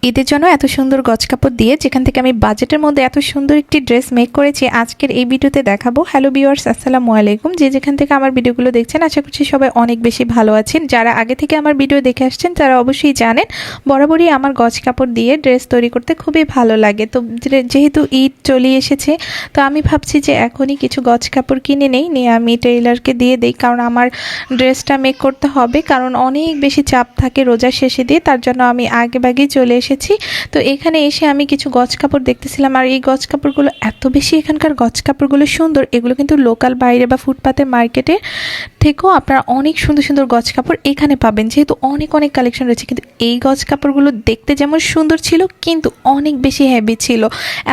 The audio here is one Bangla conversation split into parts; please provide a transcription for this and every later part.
ঈদের জন্য এত সুন্দর গজ কাপড় দিয়ে যেখান থেকে আমি বাজেটের মধ্যে এত সুন্দর একটি ড্রেস মেক করেছি আজকের এই ভিডিওতে দেখাবো। হ্যালো ভিউয়ার্স, আসসালামু আলাইকুম। যে যেখান থেকে আমার ভিডিওগুলো দেখছেন আশা করছি সবাই অনেক বেশি ভালো আছেন। যারা আগে থেকে আমার ভিডিও দেখে আসছেন তারা অবশ্যই জানেন বরাবরই আমার গজ কাপড় দিয়ে ড্রেস তৈরি করতে খুবই ভালো লাগে। তো যেহেতু ঈদ চলে এসেছে তো আমি ভাবছি যে এখনই কিছু গজ কাপড় কিনে নিয়ে আমি টেইলারকে দিয়ে দিই, কারণ আমার ড্রেসটা মেক করতে হবে, কারণ অনেক বেশি চাপ থাকে রোজার শেষে দিয়ে, তার জন্য আমি আগেভাগেই চলে এসেছি। তো এখানে এসে আমি কিছু গজ কাপড় দেখতেছিলাম, আর এই গজ কাপড়গুলো এত বেশি, এখানকার গজ কাপড়গুলো সুন্দর। এগুলো কিন্তু লোকাল বাইরে বা ফুটপাতের মার্কেটে থেকেও আপনারা অনেক সুন্দর সুন্দর গজ কাপড় এখানে পাবেন, যেহেতু অনেক অনেক কালেকশন রয়েছে। কিন্তু এই গজ কাপড়গুলো দেখতে যেমন সুন্দর ছিল কিন্তু অনেক বেশি হেভি ছিল।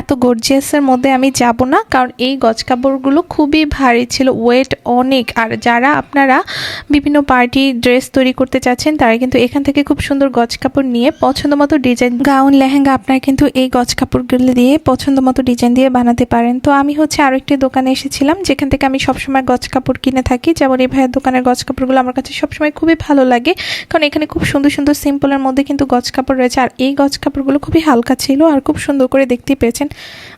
এত গর্জিয়াসের মধ্যে আমি যাব না, কারণ এই গজ কাপড়গুলো খুবই ভারী ছিল, ওয়েট অনেক। আর যারা আপনারা বিভিন্ন পার্টি ড্রেস তৈরি করতে চাচ্ছেন তারা কিন্তু এখান থেকে খুব সুন্দর গজ কাপড় নিয়ে পছন্দ মতো ডিজাইন, গাউন, লেহেঙ্গা আপনারা কিন্তু এই গজ কাপড়গুলো দিয়ে পছন্দ মতো ডিজাইন দিয়ে বানাতে পারেন। তো আমি আরো একটি দোকানে এসেছিলাম যেখান থেকে আমি সবসময় গজ কাপড় কিনে থাকি। যেমন এই ভাইয়ের দোকানের গজ কাপড়গুলো আমার কাছে সবসময় খুবই ভালো লাগে, কারণ এখানে খুব সুন্দর সুন্দর সিম্পলের মধ্যে কিন্তু গজ কাপড় রয়েছে। আর এই গজ কাপড়গুলো খুবই হালকা ছিল আর খুব সুন্দর করে দেখতেই পেয়েছেন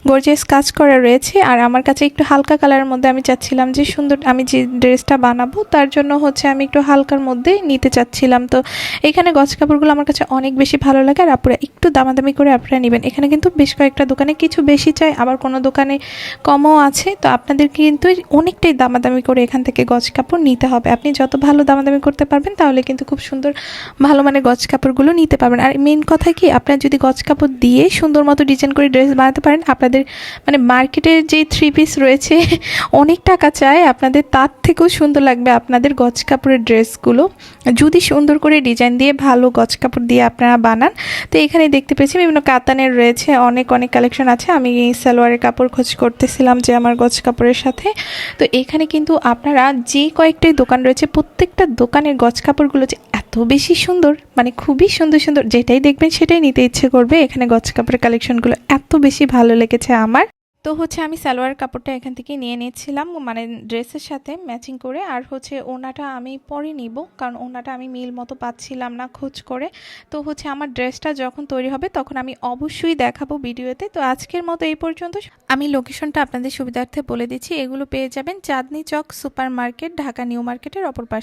গর্জিয়াস কাজ করা রয়েছে। আর আমার কাছে একটু হালকা কালারের মধ্যে আমি চাচ্ছিলাম যে সুন্দর, আমি যে ড্রেসটা বানাবো তার জন্য আমি একটু হালকার মধ্যে নিতে চাচ্ছিলাম। তো এখানে গজ কাপড়গুলো আমার কাছে অনেক বেশি ভালো লাগে, আর আপনারা একটু দামাদামি করে আপনারা নেবেন। এখানে কিন্তু বেশ কয়েকটা দোকানে কিছু বেশি চাই, আবার কোনো দোকানে কমও আছে। তো আপনাদের কিন্তু অনেকটাই দামাদামি করে এখান থেকে গজ কাপড় নিতে হবে। আপনি যত ভালো দামাদামি করতে পারবেন তাহলে কিন্তু খুব সুন্দর ভালো মানে গজ কাপড়গুলো নিতে পারবেন। আর মেইন কথা কি, আপনারা যদি গজ কাপড় দিয়ে সুন্দর মতো ডিজাইন করে ড্রেস বানাতে পারেন, আপনাদের মানে মার্কেটের যে 3 পিস রয়েছে অনেক টাকা চায়, আপনাদের তার থেকেও সুন্দর লাগবে আপনাদের গজ কাপড়ের ড্রেসগুলো যদি সুন্দর করে ডিজাইন দিয়ে ভালো গজ কাপড় দিয়ে আপনারা বানান। তো এখানে দেখতে পেয়েছি বিভিন্ন কাতানের রয়েছে, অনেক অনেক কালেকশন আছে। আমি সালোয়ারের কাপড় খোঁজ করতেছিলাম যে আমার গজ কাপড়ের সাথে। তো এখানে কিন্তু আপনারা যে কয়েকটাই দোকান রয়েছে প্রত্যেকটা দোকানের গজ কাপড়গুলো যে এত বেশি সুন্দর, মানে খুবই সুন্দর সুন্দর, যেটাই দেখবেন সেটাই নিতে ইচ্ছে করবে। এখানে গজ কাপড়ের কালেকশনগুলো এত বেশি ভালো লেগেছে আমার। তো আমি সালোয়ার কাপড়টা এখান থেকে নিয়ে নিয়েছিলাম, মানে ড্রেসের সাথে ম্যাচিং করে। আর ওনাটা আমি পরে নিব, কারণ ওনাটা আমি মিল মতো পাচ্ছিলাম না খোঁজ করে। তো আমার ড্রেসটা যখন তৈরি হবে তখন আমি অবশ্যই দেখাবো ভিডিওতে। তো আজকের মতো এই পর্যন্ত। আমি লোকেশনটা আপনাদের সুবিধার্থে বলে দিচ্ছি, এগুলো পেয়ে যাবেন Chandni Chowk super market, Dhaka new মার্কেটের অপর পাশে।